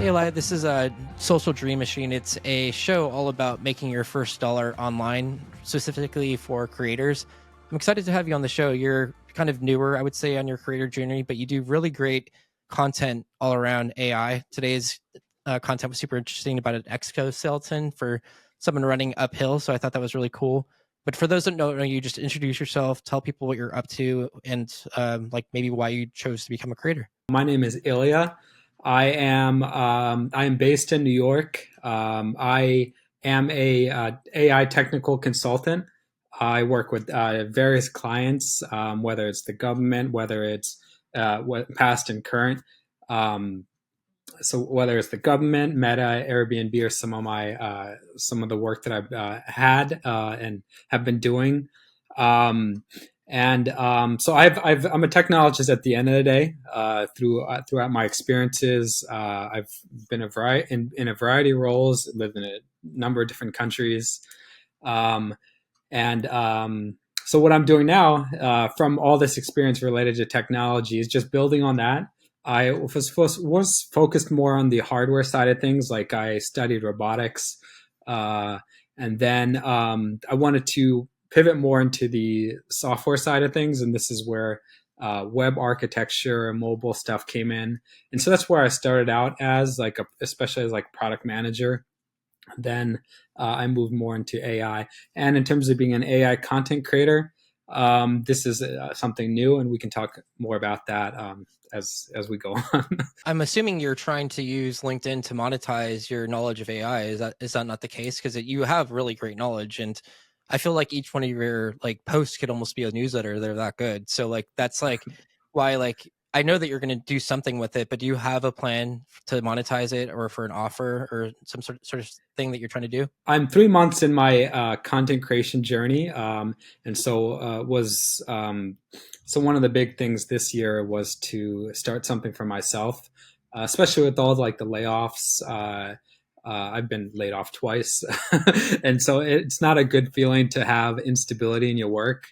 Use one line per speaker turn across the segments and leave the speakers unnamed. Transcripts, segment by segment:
Hey, Elia, this is a Social Dream Machine. It's a show all about making your first dollar online, specifically for creators. I'm excited to have you on the show. You're kind of newer, I would say, on your creator journey, but you do really great content all around AI. Today's content was super interesting about an exoskeleton for someone running uphill. So I thought that was really cool. But for those that don't know you, just introduce yourself, tell people what you're up to, and like maybe why you chose to become a creator.
My name is Elia. I am based in New York. I am a AI technical consultant. I work with various clients, whether it's the government, whether it's past and current. Um, so whether it's the government, Meta, Airbnb, or some of the work that I've had and have been doing. Um, so I'm a technologist at the end of the day. Throughout my experiences, I've been in a variety of roles, lived in a number of different countries, um, and so what I'm doing now, from all this experience related to technology, is just building on that. I was focused more on the hardware side of things, like I studied robotics, uh, and then I wanted to pivot more into the software side of things, and this is where web architecture and mobile stuff came in, and so that's where I started out as especially as like product manager. Then I moved more into AI. And in terms of being an AI content creator, this is something new, and we can talk more about that as we go on.
I'm assuming you're trying to use LinkedIn to monetize your knowledge of AI. Is that not the case? Because you have really great knowledge, and I feel like each one of your like posts could almost be a newsletter. They're that good. So like that's like why like I know that you're going to do something with it, but do you have a plan to monetize it or for an offer or some sort of thing that you're trying to do?
I'm 3 months in my content creation journey, and so one of the big things this year was to start something for myself, especially with all like the layoffs. I've been laid off twice, and so it's not a good feeling to have instability in your work.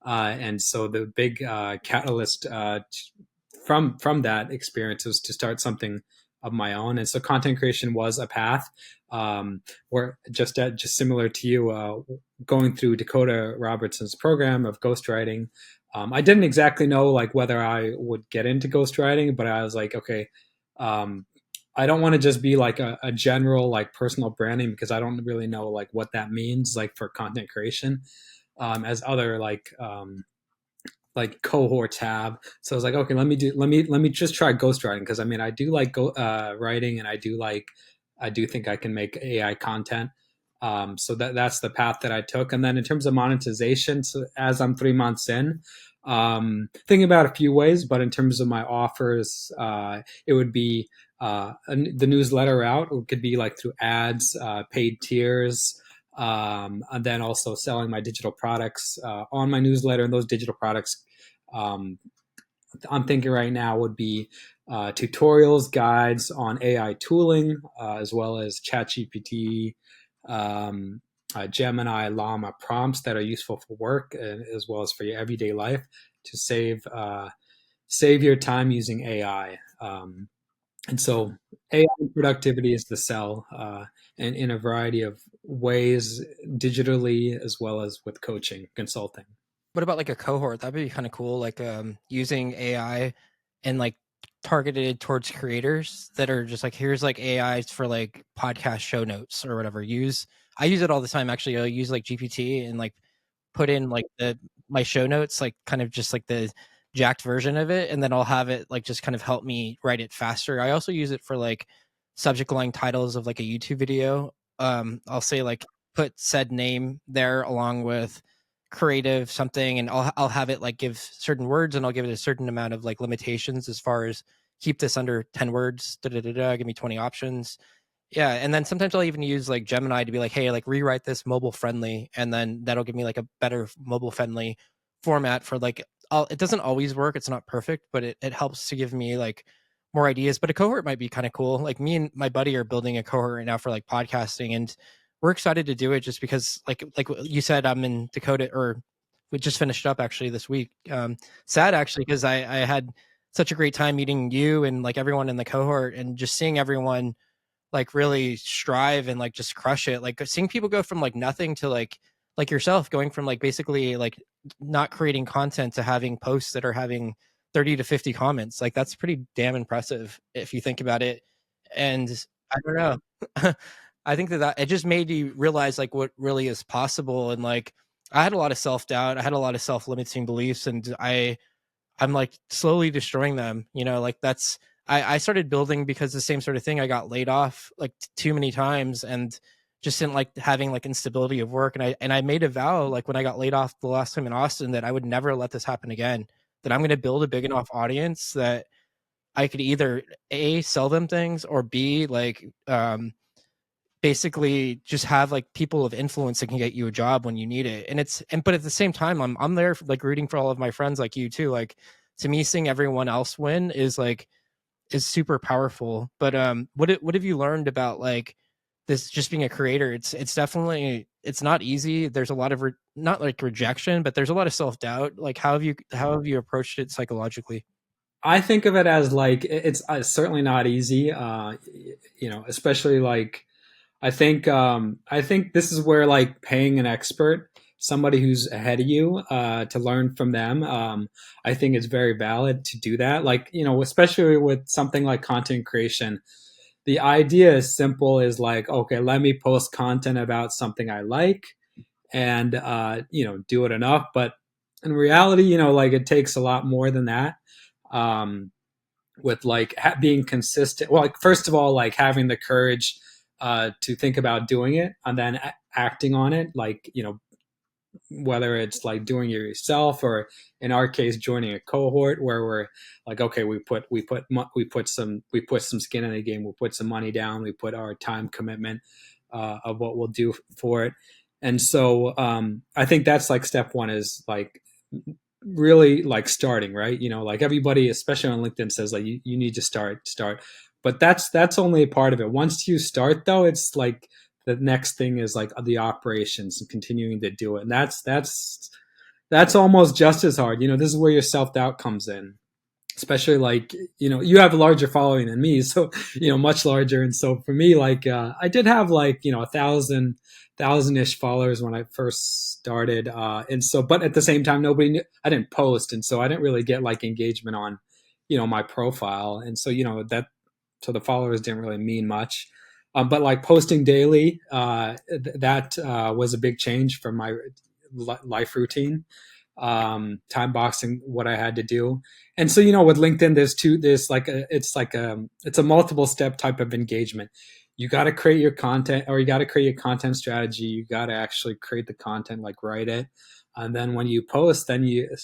And so the big catalyst from that experience was to start something of my own, and so content creation was a path. Or just similar to you, going through Dakota Robertson's program of ghostwriting. I didn't exactly know like whether I would get into ghostwriting, but I was like, okay, um, I don't want to just be like a general like personal branding, because I don't really know like what that means like for content creation, as other like cohorts have. So I was like, okay, let me just try ghostwriting, because I mean I do like writing, and I do think I can make AI content. So that's the path that I took. And then in terms of monetization, so as I'm 3 months in, thinking about a few ways, but in terms of my offers, it would be the newsletter route. It could be like through ads, paid tiers, and then also selling my digital products on my newsletter. And those digital products, um, I'm thinking right now, would be tutorials, guides on AI tooling, as well as ChatGPT, um, Gemini, Llama prompts that are useful for work, as well as for your everyday life, to save your time using AI. And so AI productivity is the sell, and in a variety of ways, digitally as well as with coaching, consulting.
What about like a cohort? That'd be kind of cool. Like using AI and like targeted towards creators that are just like here's like AIs for like podcast show notes or whatever. I use it all the time actually. I'll use like GPT and like put in like the my show notes, like kind of just like the jacked version of it, and then I'll have it like just kind of help me write it faster. I also use it for like subject line titles of like a YouTube video. I'll say like put said name there along with creative something, and I'll have it like give certain words, and I'll give it a certain amount of like limitations as far as keep this under 10 words, da, da, da, da, give me 20 options. Yeah, and then sometimes I'll even use like Gemini to be like, hey, like rewrite this mobile friendly, and then that'll give me like a better mobile friendly format for like it doesn't always work, it's not perfect, but it helps to give me like more ideas. But a cohort might be kind of cool. Like me and my buddy are building a cohort right now for like podcasting, and we're excited to do it just because like you said, I'm in Dakota, or we just finished up actually this week. Sad actually, because I had such a great time meeting you and like everyone in the cohort, and just seeing everyone like really strive and like just crush it. Like seeing people go from like nothing to like yourself going from like basically like not creating content to having posts that are having 30 to 50 comments. Like that's pretty damn impressive if you think about it. And I don't know. I think that it just made you realize like what really is possible. And like I had a lot of self-doubt. I had a lot of self-limiting beliefs, and I'm like slowly destroying them. You know, like that's I started building because the same sort of thing. I got laid off like too many times, and just didn't like having like instability of work. And I made a vow like when I got laid off the last time in Austin that I would never let this happen again. That I'm going to build a big enough audience that I could either a sell them things, or b like basically just have like people of influence that can get you a job when you need it. And but at the same time, I'm there like rooting for all of my friends like you too. Like to me, seeing everyone else win is like is super powerful. But what have you learned about like this just being a creator? It's definitely it's not easy. There's a lot of not like rejection, but there's a lot of self-doubt. Like how have you approached it psychologically?
I think of it as like it's certainly not easy. Especially like I think this is where like paying an expert, somebody who's ahead of you, to learn from them. I think it's very valid to do that. Like especially with something like content creation, the idea is simple. Is like, okay, let me post content about something I like, and do it enough. But in reality, like it takes a lot more than that. Um, with like being consistent. Well, like first of all, like having the courage to think about doing it, and then acting on it. Like whether it's like doing it yourself, or in our case joining a cohort where we're like, okay, we put some skin in the game, we put some money down, we put our time commitment of what we'll do for it. And so I think that's like step one, is like really like starting, right? Like everybody, especially on LinkedIn, says like you need to start, but that's only a part of it. Once you start though, it's like the next thing is like the operations and continuing to do it. And that's almost just as hard. This is where your self-doubt comes in, especially like you have a larger following than me, so much larger. And so for me, like I did have like 1,000-ish followers when I first started, and so but at the same time nobody knew, I didn't post, and so I didn't really get like engagement on my profile. And so that, so the followers didn't really mean much. But like posting daily, that was a big change from my life routine, time boxing what I had to do. And so with LinkedIn, there's like it's a multiple step type of engagement. You got to create your content, or you got to create your content strategy. You got to actually create the content, like write it, and then when you post, so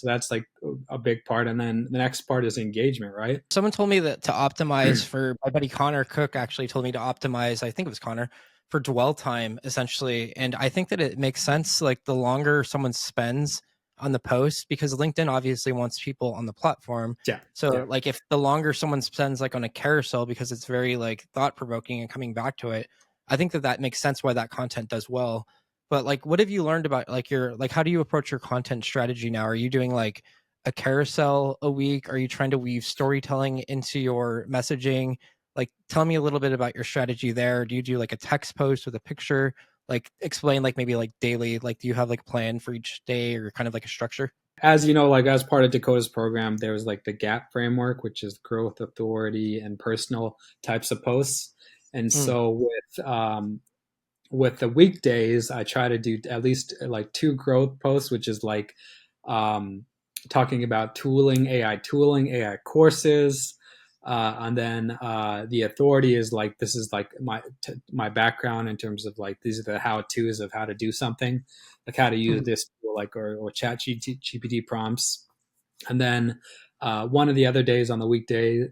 that's like a big part. And then the next part is engagement, right?
Someone told me that to optimize for my buddy Connor Cook actually told me to optimize, I think it was Connor, for dwell time essentially. And I think that it makes sense. Like the longer someone spends on the post, because LinkedIn obviously wants people on the platform.
Yeah,
So
yeah.
like if the longer someone spends like on a carousel, because it's very like thought provoking and coming back to it, I think that that makes sense why that content does well. But like, what have you learned about like your, like, how do you approach your content strategy now? Are you doing like a carousel a week? Are you trying to weave storytelling into your messaging? Like, tell me a little bit about your strategy there. Do you do like a text post with a picture? Like, explain like maybe like daily. Like, do you have like a plan for each day, or kind of like a structure?
As you know, like as part of Dakota's program, there's like the GAP framework, which is growth, authority, and personal types of posts. And
Mm.
so with the weekdays, I try to do at least like two growth posts, which is like um, talking about tooling, AI courses. And then the authority is like, this is like my background in terms of like, these are the how to's of how to do something, like how to use
Mm.
this tool, like, or chat GPT prompts. And then one of the other days on the weekday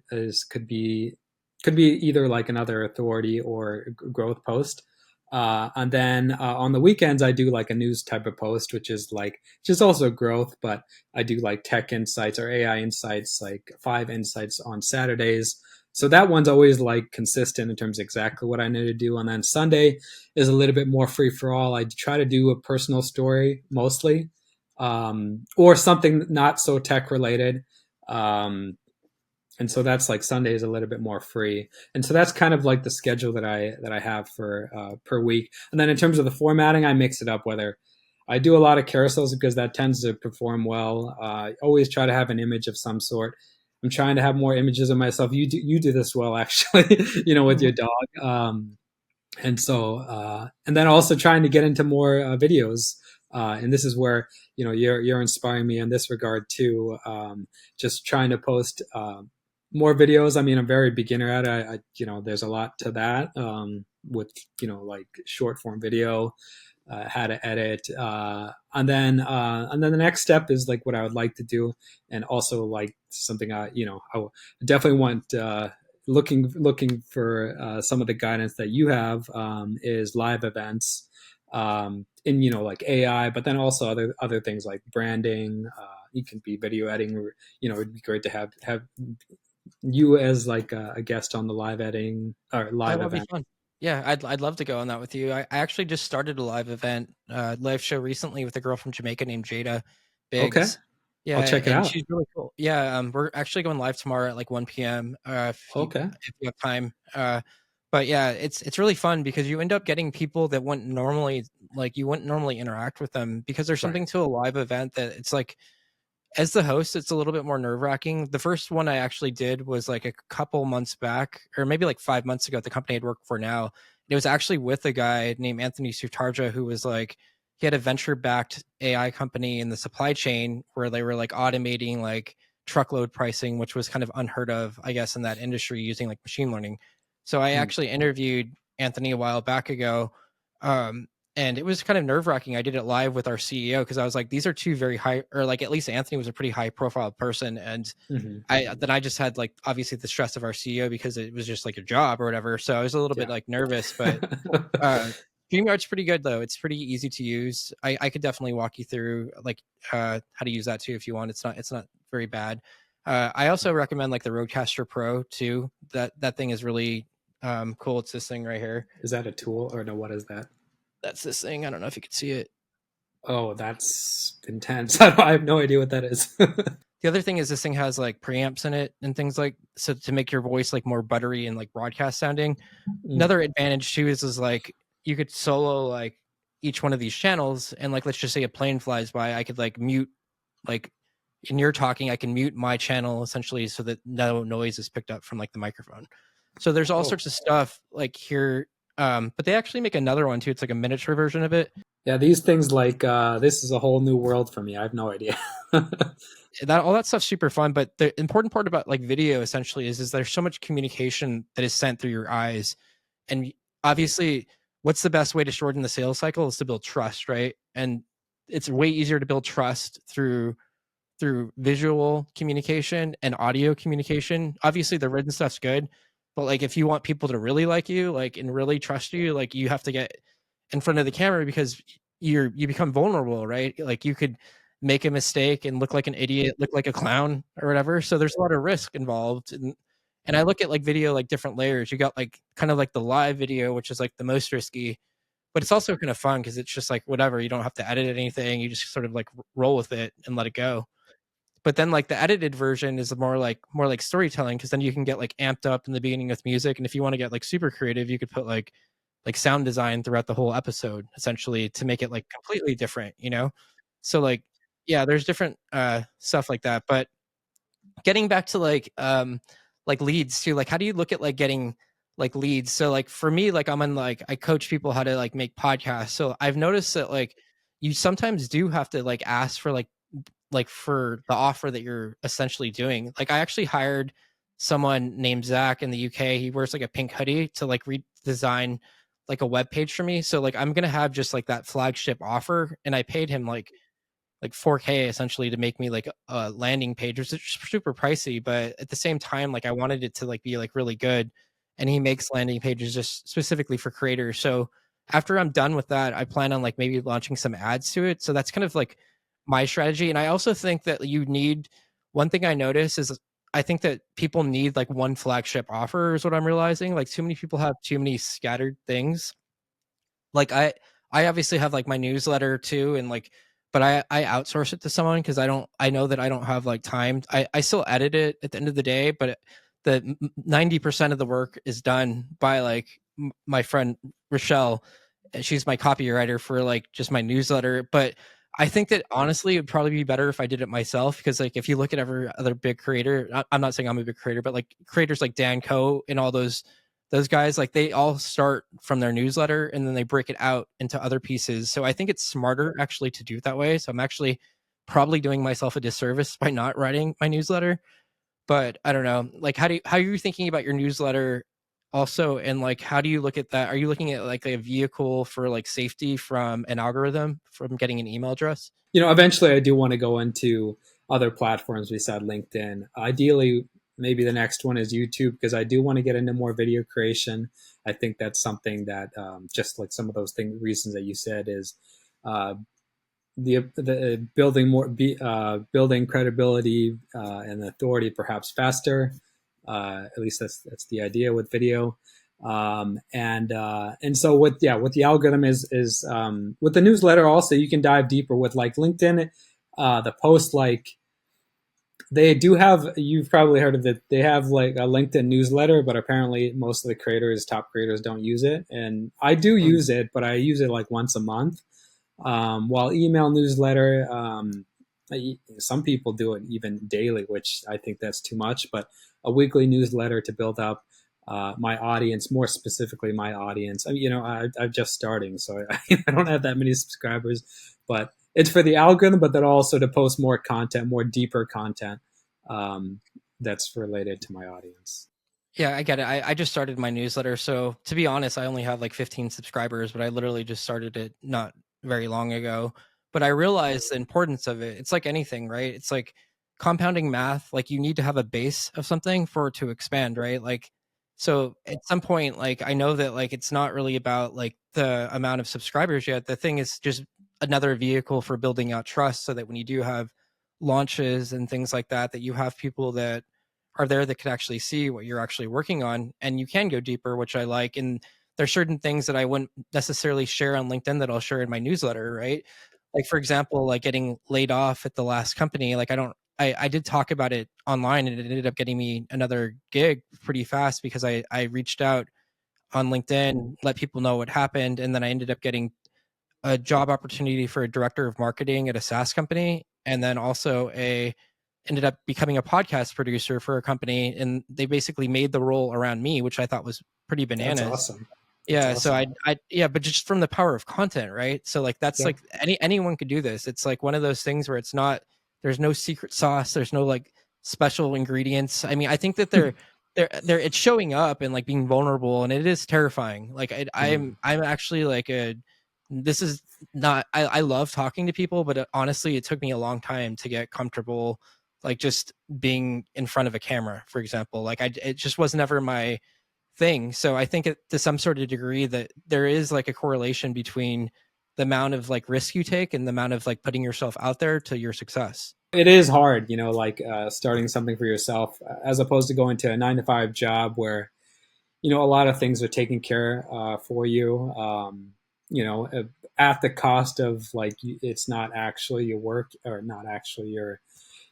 could be either like another authority or growth post. And then on the weekends, I do like a news type of post, which is like just also growth, but I do like tech insights or AI insights, like 5 insights on Saturdays. So that one's always like consistent in terms of exactly what I need to do. And then Sunday is a little bit more free for all. I try to do a personal story mostly, or something not so tech related. Um, and so that's like Sunday is a little bit more free, and so that's kind of like the schedule that I have for per week. And then in terms of the formatting, I mix it up. Whether I do a lot of carousels because that tends to perform well. I always try to have an image of some sort. I'm trying to have more images of myself. You do this well actually, with
Mhm.
your dog. And so and then also trying to get into more videos, and this is where you're inspiring me in this regard too, just trying to post more videos. I mean, I'm very beginner at it. There's a lot to that, with like short form video, how to edit, and then the next step is like what I would like to do, and also like something I definitely want, looking for some of the guidance that you have, is live events, in like AI, but then also other things like branding. You can be video editing, or it'd be great to have you as like a guest on the live editing or
Oh,
live
that'd be
event.
fun. Yeah, I'd love to go on that with you. I actually just started a live event, live show recently with a girl from Jamaica named Jada
Okay,
Biggs.
I'll
Yeah,
check it
and
out.
she's really cool. Yeah, we're actually going live tomorrow at like 1 p.m.
Okay.
If you have time. But yeah, it's really fun because you end up getting people that wouldn't normally like you wouldn't normally interact with them because there's
Right.
something to a live event that it's like as the host, it's a little bit more nerve wracking. The first one I actually did was like a couple months back, or maybe like 5 months ago at the company I'd worked for now. It was actually with a guy named Anthony Sutarja, who was like, he had a venture backed AI company in the supply chain where they were like automating like truckload pricing, which was kind of unheard of, I guess, in that industry using like machine learning. So I
Mm.
actually interviewed Anthony a while back ago. Um, and it was kind of nerve wracking. I did it live with our CEO because I was like, these are two very high, or like at least Anthony was a pretty high profile person, and
Hmm.
I just had like obviously the stress of our CEO because it was just like a job or whatever. So I was a little bit
Yeah.
like nervous, but uh, StreamYard's pretty good though. It's pretty easy to use. I could definitely walk you through like how to use that too if you want. It's not very bad. I also recommend like the Rodecaster Pro too. That thing is really cool. It's this thing right here.
Is that a tool or no? What is that?
That's this thing. I don't know if you can see it.
Oh, that's intense. I have no idea what that is.
The other thing is this thing has like preamps in it and things like so to make your voice like more buttery and like broadcast sounding.
Mm.
Another advantage too is like you could solo like each one of these channels and like let's just say a plane flies by, I could like mute like in your talking, I can mute my channel essentially so that no noise is picked up from like the microphone. So there's all
Oh,
sorts of stuff like here. But they actually make another one too. It's like a miniature version of it.
yeah. These things like this is a whole new world for me. I have no idea.
That all that stuff's super fun, but the important part about like video essentially is there's so much communication that is sent through your eyes, and obviously what's the best way to shorten the sales cycle is to build trust, right? And it's way easier to build trust through visual communication and audio communication. Obviously the written stuff's good, but like if you want people to really like you like and really trust you, like you have to get in front of the camera because you become vulnerable, right? Like you could make a mistake and look like an idiot, look like a clown or whatever. So there's a lot of risk involved. And I look at like video like different layers. You got like kind of like the live video, which is like the most risky, but it's also kind of fun because it's just like whatever. You don't have to edit anything. You just sort of like roll with it and let it go. But then like the edited version is more like storytelling because then you can get like amped up in the beginning with music, and if you want to get like super creative you could put like sound design throughout the whole episode essentially to make it like completely different. So like yeah, there's different stuff like that. But getting back to like leads too, like how do you look at like getting like leads? So like for me, like I'm in like I coach people how to like make podcasts, so I've noticed that like you sometimes do have to like ask for like for the offer that you're essentially doing. Like I actually hired someone named Zach in the UK. He wears like a pink hoodie to like redesign like a web page for me. So like I'm gonna have just like that flagship offer, and I paid him like 4K essentially to make me like a landing page, which is super pricey, but at the same time, like I wanted it to like be like really good. And he makes landing pages just specifically for creators. So after I'm done with that, I plan on like maybe launching some ads to it. So that's kind of like my strategy. And I also think that you need one thing I notice is I think that people need like one flagship offer is what I'm realizing. Like too many people have too many scattered things. Like I obviously have like my newsletter too, and like but I outsource it to someone because I know that I don't have like time. I still edit it at the end of the day, but the 90% of the work is done by like my friend Rochelle. She's my copywriter for like just my newsletter. But I think that honestly, it would probably be better if I did it myself because like if you look at every other big creator, I'm not saying I'm a big creator, but like creators like Dan Coe and all those guys, like they all start from their newsletter and then they break it out into other pieces. So I think it's smarter actually to do it that way. So I'm actually probably doing myself a disservice by not writing my newsletter. But I don't know, like how are you thinking about your newsletter also, and like how do you look at that? Are you looking at like a vehicle for like safety from an algorithm from getting an email address?
Eventually I do want to go into other platforms besides LinkedIn. Ideally, maybe the next one is YouTube because I do want to get into more video creation. I think that's something that just like some of those reasons that you said is uh, the building building credibility and authority perhaps faster. At least that's the idea with video. And so with the algorithm is with the newsletter also you can dive deeper with like LinkedIn. The post like they do have, you've probably heard of it, they have like a LinkedIn newsletter, but apparently most of the top creators don't use it, and I do
Hmm.
use it, but I use it like once a month. While email newsletter, some people do it even daily, which I think that's too much. But a weekly newsletter to build up my audience, more specifically my audience. I mean, I'm just starting, so I don't have that many subscribers, but it's for the algorithm, but then also to post more content, more deeper content um, that's related to my audience.
Yeah, I get it. I just started my newsletter. So to be honest, I only have like 15 subscribers, but I literally just started it not very long ago. But I realized the importance of it. It's like anything, right? It's like compounding math. Like you need to have a base of something for it to expand, right? Like, so at some point, like I know that like it's not really about like the amount of subscribers yet. The thing is just another vehicle for building out trust so that when you do have launches and things like that, that you have people that are there that could actually see what you're actually working on and you can go deeper, which I like. And there's certain things that I wouldn't necessarily share on LinkedIn that I'll share in my newsletter, right? Like for example, like getting laid off at the last company, like I did talk about it online and it ended up getting me another gig pretty fast because I reached out on LinkedIn, let people know what happened, and then I ended up getting a job opportunity for a director of marketing at a SaaS company, and then also a ended up becoming a podcast producer for a company, and they basically made the role around me, which I thought was pretty
That's
bananas.
awesome. That's
Yeah, so
awesome.
yeah, but just from the power of content, right? So like that's
Yeah.
like anyone could do this. It's like one of those things where it's not there's no secret sauce, there's no like special ingredients. I mean, I think that they're it's showing up and like being vulnerable, and it is terrifying. Like
Mm.
I'm actually like a this is not I love talking to people, but honestly, it took me a long time to get comfortable like just being in front of a camera, for example. Like it just was never my thing. So I think to some sort of degree that there is like a correlation between the amount of like risk you take and the amount of like putting yourself out there to your success.
It is hard, like starting something for yourself as opposed to going to a 9 to 5 job where, a lot of things are taken care for you, you know, uh, at the cost of like, it's not actually your work or not actually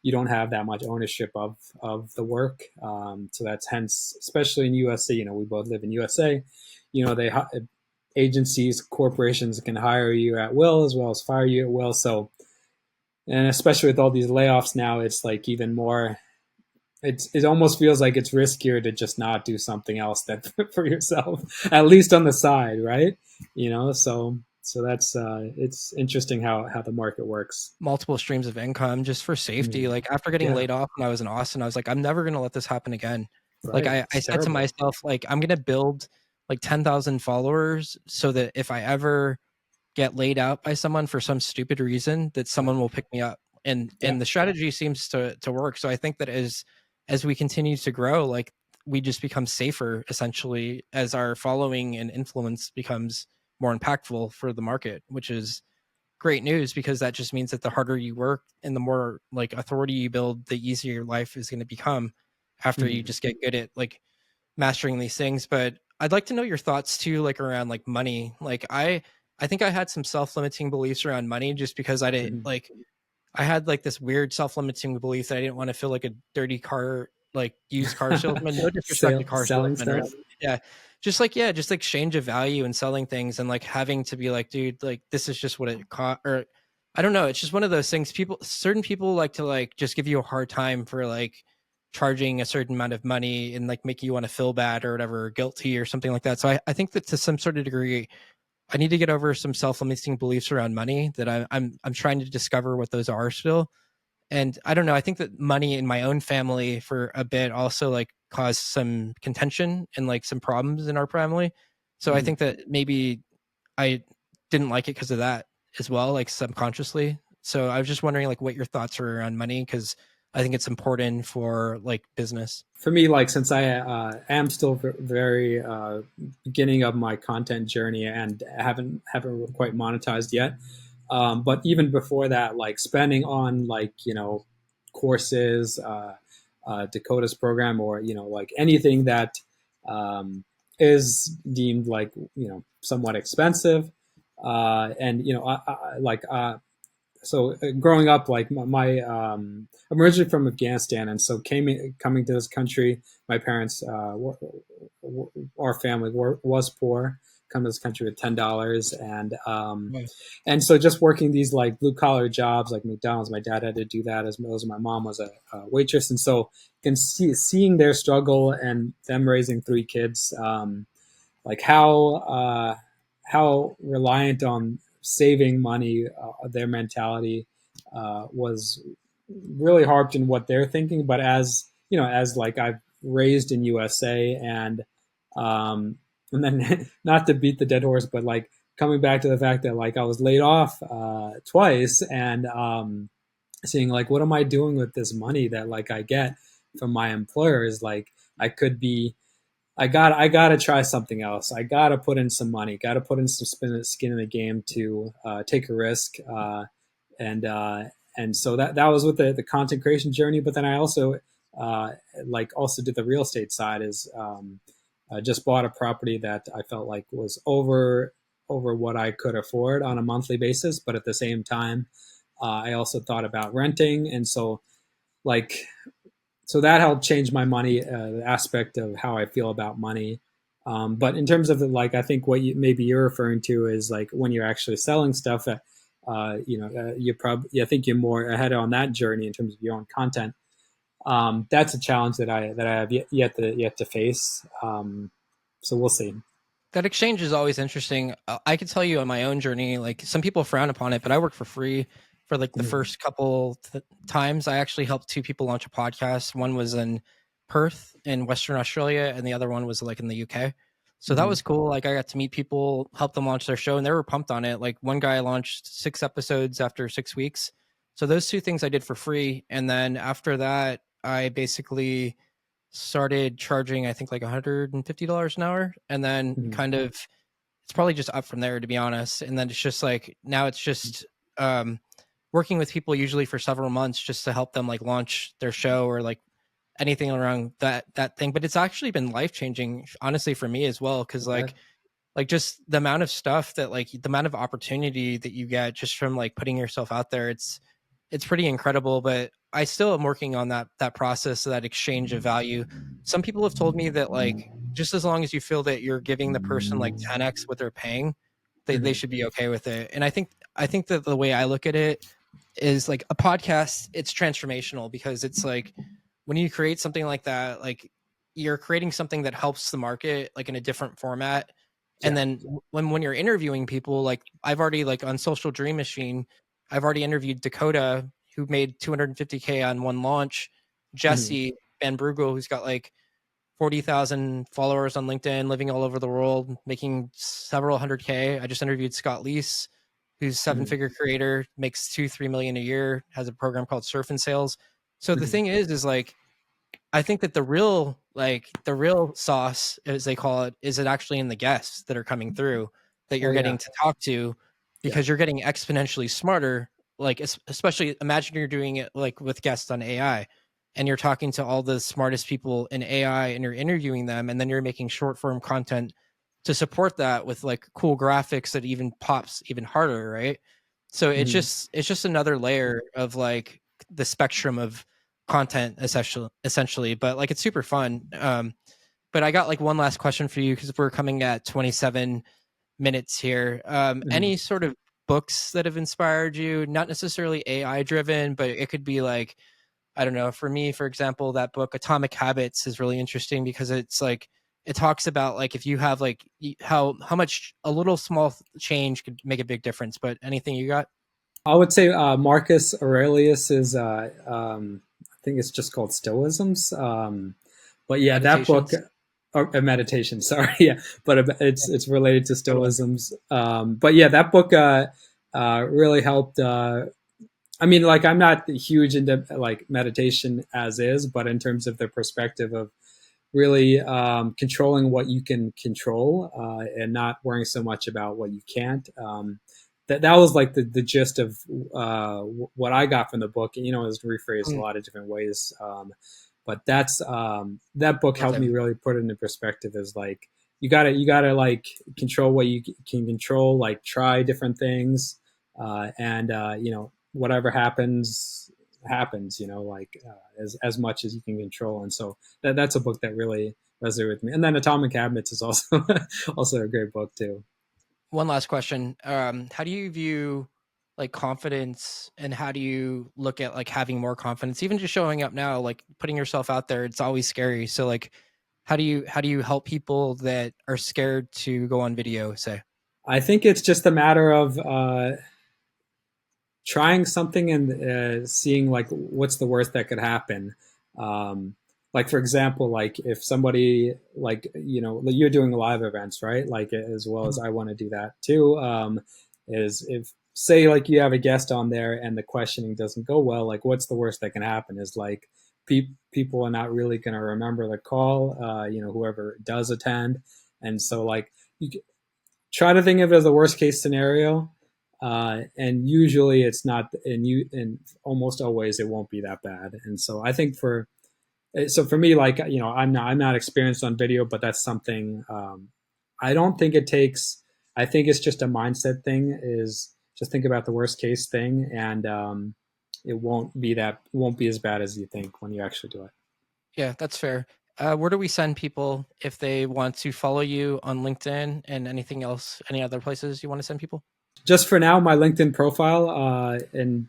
you don't have that much ownership of the work. So that's hence, especially in USA, we both live in USA, they, agencies, corporations can hire you at will as well as fire you at will. So, and especially with all these layoffs now, it's like even more. It almost feels like it's riskier to just not do something else than for yourself, at least on the side, right? So that's it's interesting how the market works.
Multiple streams of income just for safety.
Mm.
Like after getting
Yeah,
laid off when I was in Austin, I was like, I'm never gonna let this happen again. Like
right.
I
It's
said to
terrible.
myself, like I'm gonna build like 10,000 followers so that if I ever get laid out by someone for some stupid reason, that
Yeah,
someone will pick me up.
yeah.
And the strategy seems to work. So I think that as we continue to grow, like we just become safer essentially as our following and influence becomes more impactful for the market, which is great news because that just means that the harder you work and the more like authority you build, the easier your life is going to become after you
Mhm.
just get good at like mastering these things. But I'd like to know your thoughts too, like around like money. Like I think I had some self-limiting beliefs around money just because I didn't
Mhm.
like I had like this weird self-limiting belief that I didn't want to feel like a dirty car, like used car salesman. No disrespect to car
Selling
salesmen or
stuff.
yeah, just like yeah, just like exchange of value and selling things and like having to be like, dude, like this is just what it cost. Or I don't know. It's just one of those things. Certain people like to like just give you a hard time for like charging a certain amount of money and like make you want to feel bad or whatever, or guilty or something like that. So I think that to some sort of degree, I need to get over some self-limiting beliefs around money that I'm trying to discover what those are still. And I don't know. I think that money in my own family for a bit also like caused some contention and like some problems in our family. So I
Mhm.
think that maybe I didn't like it because of that as well, like subconsciously. So I was just wondering like what your thoughts were on money because I think it's important for like business.
For me, like since I am still very beginning of my content journey and haven't quite monetized yet, but even before that, like spending on like courses, Dakota's program, or like anything that um, is deemed like somewhat expensive, and like growing up, like I'm originally from Afghanistan, and so coming to this country, my parents, our family was poor. Come to this country with $10,
Yeah.
and so just working these like blue collar jobs like McDonald's. My dad had to do that as well as my mom was a waitress, and so can seeing their struggle and them raising three kids. Like how reliant on saving money their mentality was really harped in what they're thinking. But as as like I've raised in USA, and then not to beat the dead horse, but like coming back to the fact that like I was laid off twice, and seeing like what am I doing with this money that like I get from my employers. Like I could be I gotta try something else. I gotta put in some money. Gotta put in some skin in the game to take a risk. And and so that was with the content creation journey. But then I also uh, also did the real estate side. Is I just bought a property that I felt like was over what I could afford on a monthly basis. But at the same time, I also thought about renting, and like so that helped change my money aspect of how I feel about money. But in terms of like, I think what maybe you're referring to is like when you're actually selling stuff. You probably I think you're more ahead on that journey in terms of your own content. That's a challenge that I have yet to face. So we'll see.
That exchange is always interesting. I could tell you on my own journey, like some people frown upon it, but I work for free for like the
Mhm.
first couple times. I actually helped two people launch a podcast. One was in Perth in Western Australia, and the other one was like in the UK. So that
Mhm.
was cool. Like I got to meet people, help them launch their show, and they were pumped on it. Like one guy launched 6 episodes after 6 weeks. So those two things I did for free, and then after that, I basically started charging I think like $150 an hour and then
Mhm.
kind of it's probably just up from there to be honest. And then it's just like now it's just um working with people usually for several months just to help them like launch their show or like anything around that thing. But it's actually been life changing honestly for me as well because
Okay.
like just the amount of stuff that like the amount of opportunity that you get just from like putting yourself out there, it's pretty incredible. But I still am working on that process, that exchange of value. Some people have told me that like just as long as you feel that you're giving the person like 10x what they're paying, they
Mhm.
should be okay with it. And I think that the way I look at it is like a podcast, it's transformational because it's like when you create something like that, like you're creating something that helps the market like in a different format. And
Yeah.
then when you're interviewing people, like I've already like on Social Dream Machine, I've already interviewed Dakota, who made 250K on one launch,
Mhm.
Jesse Van Brugel, who's got like 40,000 followers on LinkedIn, living all over the world, making several hundred K. I just interviewed Scott Leese, who's seven
Mhm.
figure creator, makes 2-3 million a year, has a program called Surf and Sales. So the
Mhm.
thing is like I think that the real sauce, as they call it, is it actually in the guests that are coming through that
Oh
you're
yeah.
getting to talk to
Yeah.
because you're getting exponentially smarter. Like especially imagine you're doing it like with guests on AI and you're talking to all the smartest people in AI and you're interviewing them and then you're making short form content to support that with like cool graphics that even pops even harder, right? So
Mhm.
it's just another layer of like the spectrum of content essentially, but like it's super fun. But I got like one last question for you because we're coming at 27 minutes here.
Mhm.
Any sort of books that have inspired you, not necessarily AI driven, but it could be like, I don't know, for me, for example, that book Atomic Habits is really interesting because it's like it talks about like if you have like how much a little small change could make a big difference. But anything you got?
I would say Marcus Aurelius is, I think it's just called Stoicisms. But yeah, that book,
Meditations?
or meditation, sorry, yeah, but
Yeah,
it's related to
good one.
Stoicisms. But yeah, that book really helped. I mean, like I'm not huge into like meditation as is, but in terms of the perspective of really controlling what you can control and not worrying so much about what you can't. That was like the gist of what I got from the book. And, you know, it was rephrased a
Mm,
lot of different ways. But that's that book
love
helped
that.
me really put it into perspective. As like you gotta like control what you can control. Like try different things, and you know whatever happens. You know, like as much as you can control. And so that's a book that really resonated with me. And then Atomic Habits is also also a great book too.
One last question. How do you view like confidence and how do you look at like having more confidence? Even just showing up now, like putting yourself out there, it's always scary. So like how do you help people that are scared to go on video, say?
I think it's just a matter of trying something and seeing like what's the worst that could happen. Like for example, like if somebody like you know you're doing live events, right? Like as well as
Mhm.
I want to do that too. Is if say like you have a guest on there and the questioning doesn't go well, like what's the worst that can happen? Is like people are not really going to remember the call. You know, whoever does attend, and so like you try to think of it as the worst case scenario, and usually it's not, and almost always it won't be that bad. And so I think for me, like you know, I'm not experienced on video, but that's something I don't think it takes. I think it's just a mindset thing. Is just think about the worst case thing, and it won't be as bad as you think when you actually do it.
Yeah, that's fair. Where do we send people if they want to follow you on LinkedIn and anything else? Any other places you want to send people?
Just for now, my LinkedIn profile, and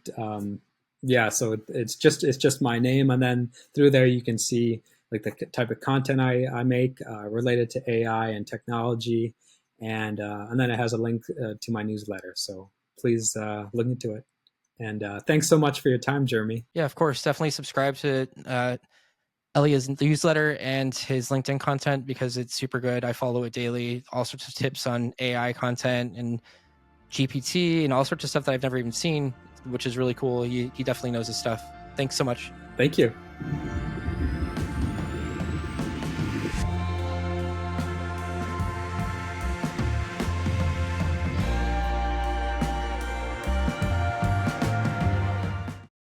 yeah, so it's just my name, and then through there you can see like the type of content I make related to AI and technology, and then it has a link to my newsletter. So please look into it. And thanks so much for your time, Jeremy.
Yeah, of course. Definitely subscribe to Elia's newsletter and his LinkedIn content because it's super good. I follow it daily. All sorts of tips on AI content and GPT and all sorts of stuff that I've never even seen, which is really cool. He definitely knows his stuff. Thanks so much.
Thank you.